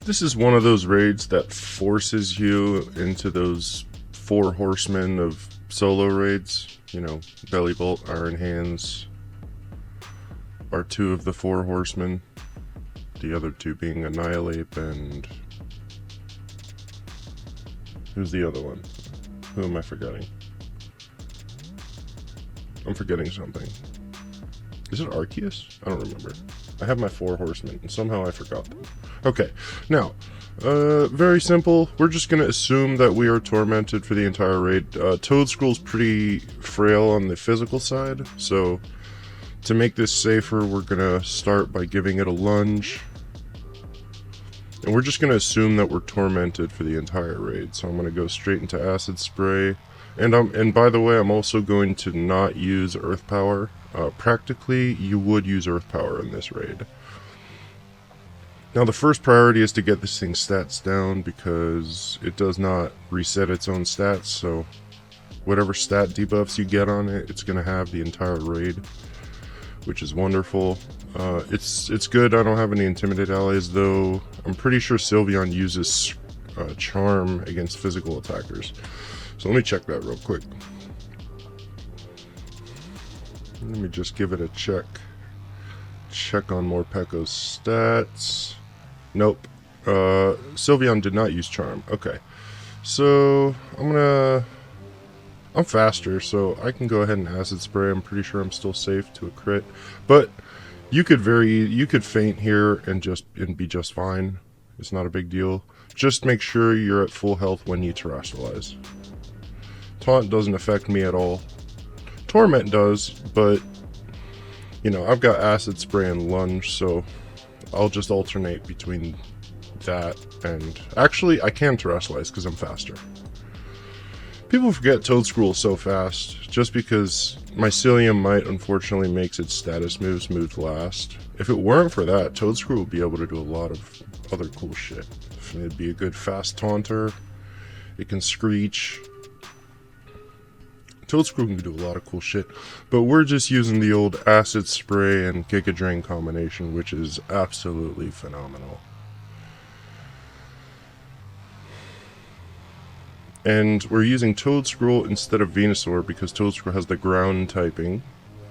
This is one of those raids that forces you into those 4 horsemen of solo raids. You know, Bellibolt, Iron Hands are 2 of the 4 horsemen. The other 2 being Annihilate and... who's the other one? Who am I forgetting? I'm forgetting something. Is it Arceus? I don't remember. I have my 4 horsemen, and somehow I forgot them. Okay, now, very simple. We're just going to assume that we are tormented for the entire raid. Toedscruel's pretty frail on the physical side, so to make this safer, we're going to start by giving it a lunge. And we're just going to assume that we're tormented for the entire raid. So I'm going to go straight into Acid Spray. And by the way, I'm also going to not use Earth Power. Practically, you would use Earth Power in this raid. Now the first priority is to get this thing's stats down because it does not reset its own stats. So whatever stat debuffs you get on it, it's going to have the entire raid, which is wonderful. It's good. I don't have any Intimidate allies, though. I'm pretty sure Sylveon uses Charm against physical attackers. So let me check that real quick. Let me just give it a check. Check on Morpeko's stats. Nope. Sylveon did not use Charm. Okay. So I'm faster, so I can go ahead and Acid Spray. I'm pretty sure I'm still safe to a crit. But you could feint here and be just fine. It's not a big deal. Just make sure you're at full health when you terrestrialize. Taunt doesn't affect me at all. Torment does, but you know, I've got Acid Spray and Lunge, so I'll just alternate between that and... Actually, I can terrestrialize because I'm faster. People forget Toedscruel so fast, just because Mycelium might unfortunately makes its status moves move last. If it weren't for that, Toedscruel would be able to do a lot of other cool shit. It'd be a good fast taunter. It can screech. Toedscruel can do a lot of cool shit, but we're just using the old Acid Spray and Giga Drain combination, which is absolutely phenomenal. And we're using Toedscruel instead of Venusaur because Toedscruel has the ground typing,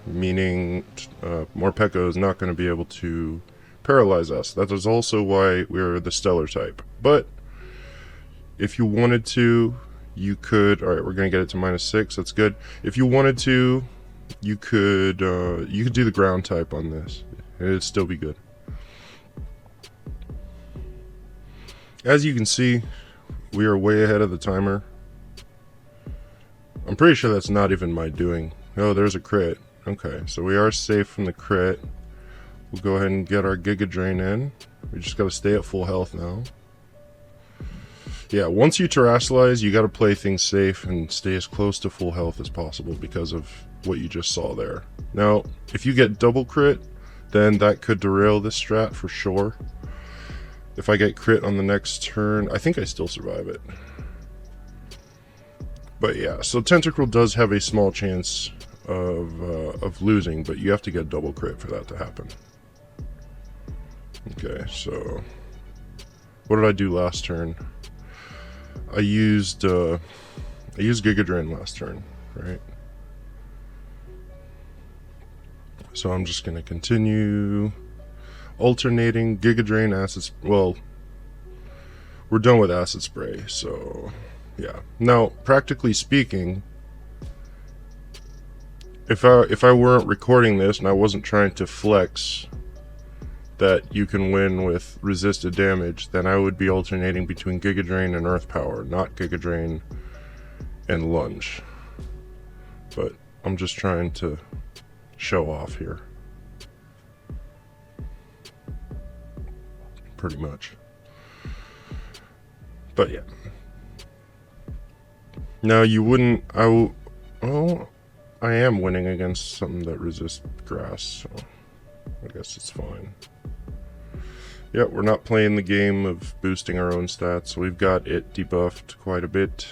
meaning Morpeko is not going to be able to paralyze us. That is also why we're the Stellar type. But if you wanted to, you could... Alright, we're going to get it to -6. That's good. If you wanted to, you could do the ground type on this. It'd still be good. As you can see, we are way ahead of the timer. I'm pretty sure that's not even my doing. Oh, there's a crit. Okay, so we are safe from the crit. We'll go ahead and get our Giga Drain in. We just gotta stay at full health now. Yeah, once you terrestrialize, you gotta play things safe and stay as close to full health as possible because of what you just saw there. Now, if you get double crit, then that could derail this strat for sure. If I get crit on the next turn, I think I still survive it. But yeah, so Tentacruel does have a small chance of losing, but you have to get double crit for that to happen. Okay, so what did I do last turn? I used Giga Drain last turn, right? So I'm just gonna continue alternating Giga Drain, Acid... Well, we're done with Acid Spray, so yeah. Now, practically speaking, if I weren't recording this and I wasn't trying to flex that you can win with resisted damage, then I would be alternating between Giga Drain and Earth Power, not Giga Drain and Lunge. But I'm just trying to show off here. Pretty much. But yeah. Now you wouldn't... Oh, I am winning against something that resists grass, so I guess it's fine. Yeah, we're not playing the game of boosting our own stats. We've got it debuffed quite a bit.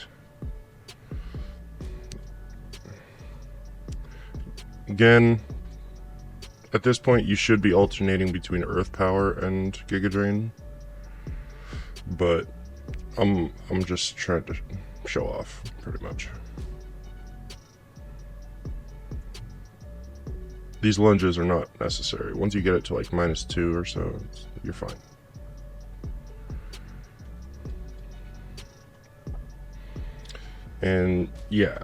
Again, at this point you should be alternating between Earth Power and Giga Drain. but I'm just trying to show off, pretty much. These lunges are not necessary. Once you get it to like -2 or so, you're fine. And yeah,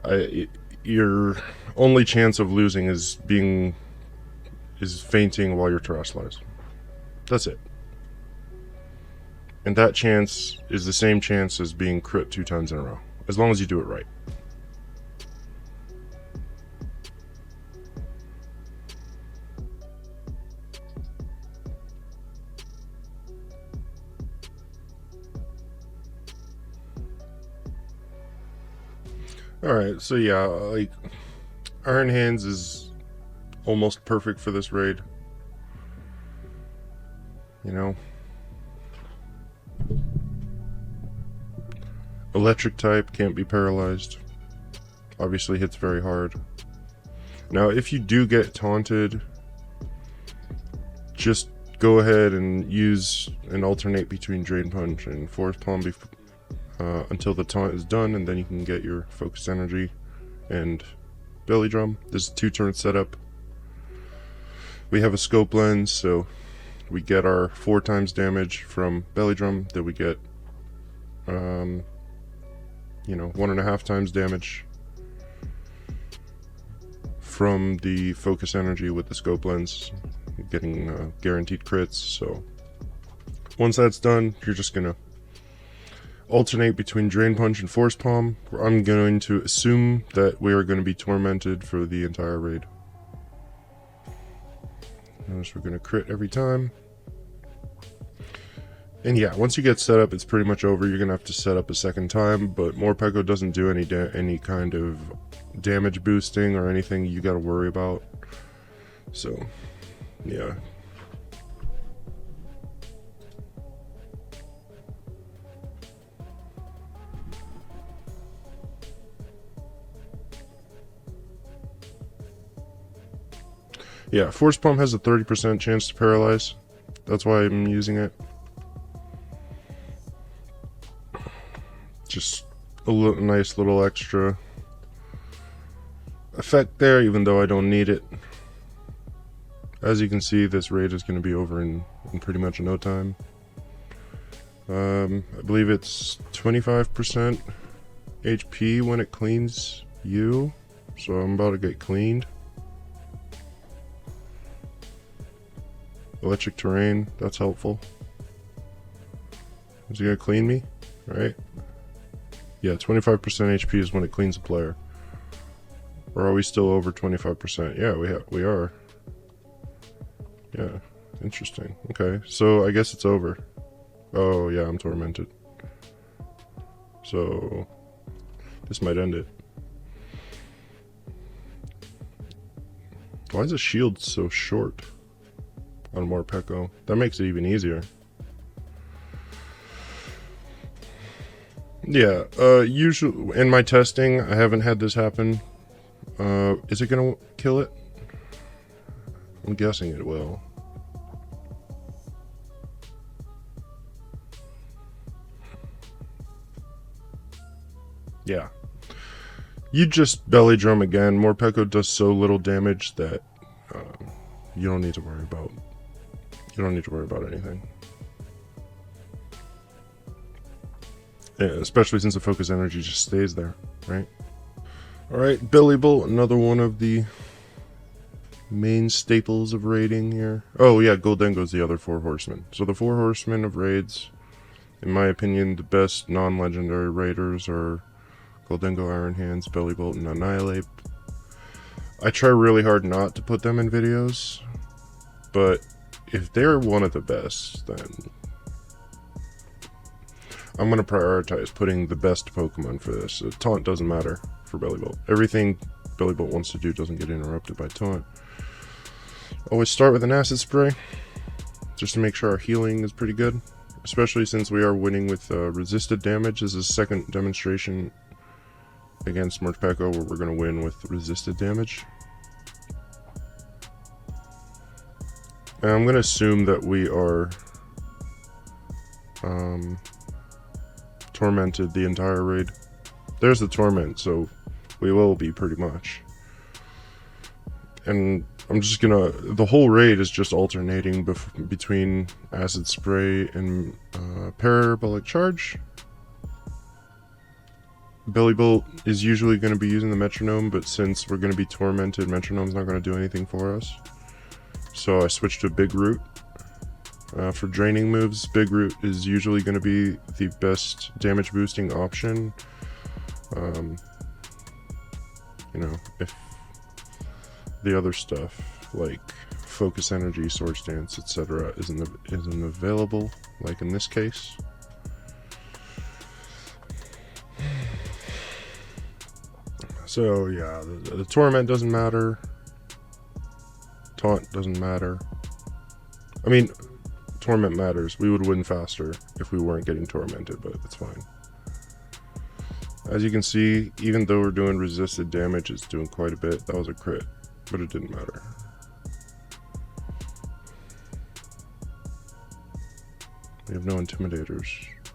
your only chance of losing is fainting while you're terrestrialized. That's it. And that chance is the same chance as being crit 2 times in a row, as long as you do it right. Alright, so yeah, like, Iron Hands is almost perfect for this raid. You know? Electric type, can't be paralyzed. Obviously hits very hard. Now, if you do get taunted, just go ahead and use and alternate between Drain Punch and Force Palm until the taunt is done, and then you can get your Focus Energy and Belly Drum. This is a 2-turn setup. We have a scope lens, so we get our 4 times damage from Belly Drum, then we get 1.5 times damage from the Focus Energy with the scope lens, getting guaranteed crits. So once that's done, you're just gonna alternate between Drain Punch and Force Palm. I'm going to assume that we are going to be tormented for the entire raid. Notice we're going to crit every time. And yeah, once you get set up, it's pretty much over. You're going to have to set up a second time, but Morpeko doesn't do any kind of damage boosting or anything you got to worry about. So, yeah. Yeah, Force Palm has a 30% chance to paralyze. That's why I'm using it. Just a nice little extra effect there, even though I don't need it. As you can see, this raid is going to be over in pretty much no time. I believe it's 25% HP when it cleans you, so I'm about to get cleaned. Electric terrain, that's helpful. Is he gonna clean me? Right? Yeah, 25% HP is when it cleans a player. Or are we still over 25%? Yeah, we are. Yeah, interesting. Okay, so I guess it's over. Oh yeah, I'm tormented. So this might end it. Why is the shield so short on Morpeko? That makes it even easier. Yeah, usually in my testing, I haven't had this happen. Is it gonna kill it? I'm guessing it will. Yeah. You just belly drum again. Morpeko does so little damage that you don't need to worry about. You don't need to worry about anything. Yeah, especially since the focus energy just stays there, right? Alright, Bellibolt, another one of the main staples of raiding here. Oh yeah, Goldengo's the other 4 horsemen. So the 4 horsemen of raids, in my opinion, the best non-legendary raiders are Goldengo, Iron Hands, Bellibolt, and Annihilate. I try really hard not to put them in videos, but if they're one of the best, then I'm going to prioritize putting the best Pokemon for this. Taunt doesn't matter for Bellibolt. Everything Bellibolt wants to do doesn't get interrupted by Taunt. Always start with an Acid Spray, just to make sure our healing is pretty good, especially since we are winning with resisted damage. This is a second demonstration against Morpeko where we're going to win with resisted damage. And I'm going to assume that we are tormented the entire raid. There's the torment, so we will be pretty much. And I'm just gonna... The whole raid is just alternating between Acid Spray and Parabolic Charge. Bellibolt is usually going to be using the Metronome, but since we're going to be tormented, Metronome's not going to do anything for us. So I switched to Big Root. For draining moves, Big Root is usually going to be the best damage boosting option. You know, if the other stuff like Focus Energy, Sword Stance, etc. isn't available, like in this case. So yeah, the Torment doesn't matter. Taunt doesn't matter. I mean, Torment matters. We would win faster if we weren't getting tormented, but it's fine. As you can see, even though we're doing resisted damage, it's doing quite a bit. That was a crit, but it didn't matter. We have no intimidators,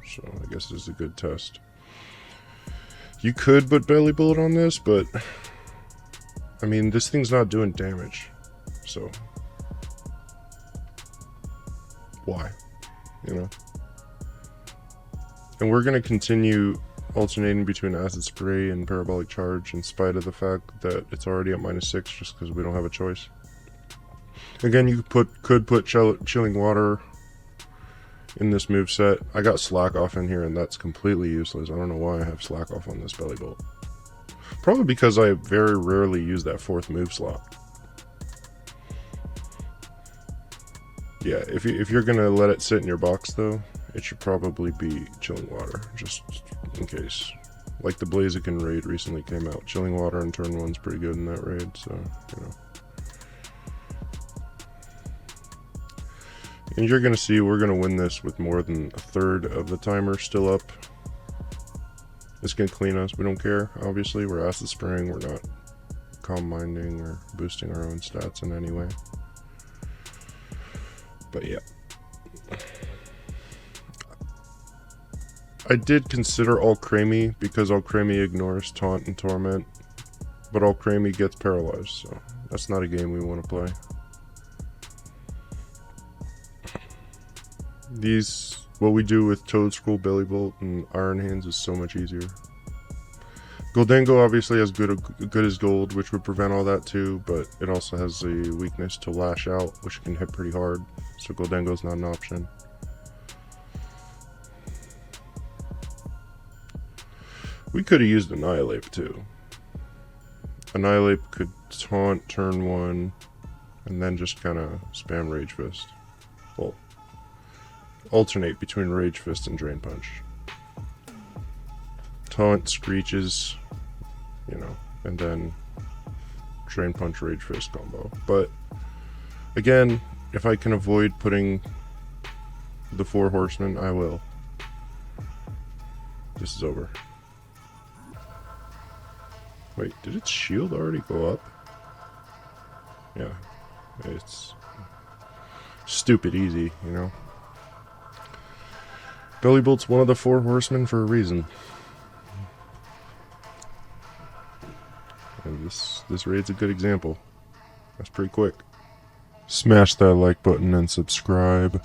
so I guess this is a good test. You could put Bellibolt on this, but I mean, this thing's not doing damage, so why? You know? And we're going to continue alternating between Acid Spray and Parabolic Charge in spite of the fact that it's already at -6 just because we don't have a choice. Again, you could put Chilling Water in this moveset. I got Slack Off in here and that's completely useless. I don't know why I have Slack Off on this Bellibolt. Probably because I very rarely use that 4th move slot. Yeah, if you're gonna let it sit in your box though, it should probably be Chilling Water, just in case. Like the Blaziken raid recently came out. Chilling Water in turn 1's pretty good in that raid, so, you know. And you're gonna see we're gonna win this with more than a third of the timer still up. It's gonna clean us, we don't care, obviously. We're Acid Spraying, we're not Calm Minding or boosting our own stats in any way. But yeah. I did consider Alcremie because Alcremie ignores Taunt and Torment, but Alcremie gets paralyzed, so that's not a game we want to play. What we do with Toedscruel, Bellibolt, and Iron Hands is so much easier. Goldengo obviously has good as Gold, which would prevent all that too, but it also has a weakness to Lash Out, which can hit pretty hard, so Goldengo's not an option. We could have used Annihilate too. Annihilate could taunt turn 1, and then just kind of spam Rage Fist. Well, alternate between Rage Fist and Drain Punch. Taunt Screeches, you know, and then Drain Punch Rage Fist combo. But again, if I can avoid putting the 4 Horsemen, I will. This is over. Wait, did its shield already go up? Yeah, it's stupid easy, you know. Bellibolt's one of the 4 Horsemen for a reason. And this raid's a good example. That's pretty quick. Smash that like button and subscribe.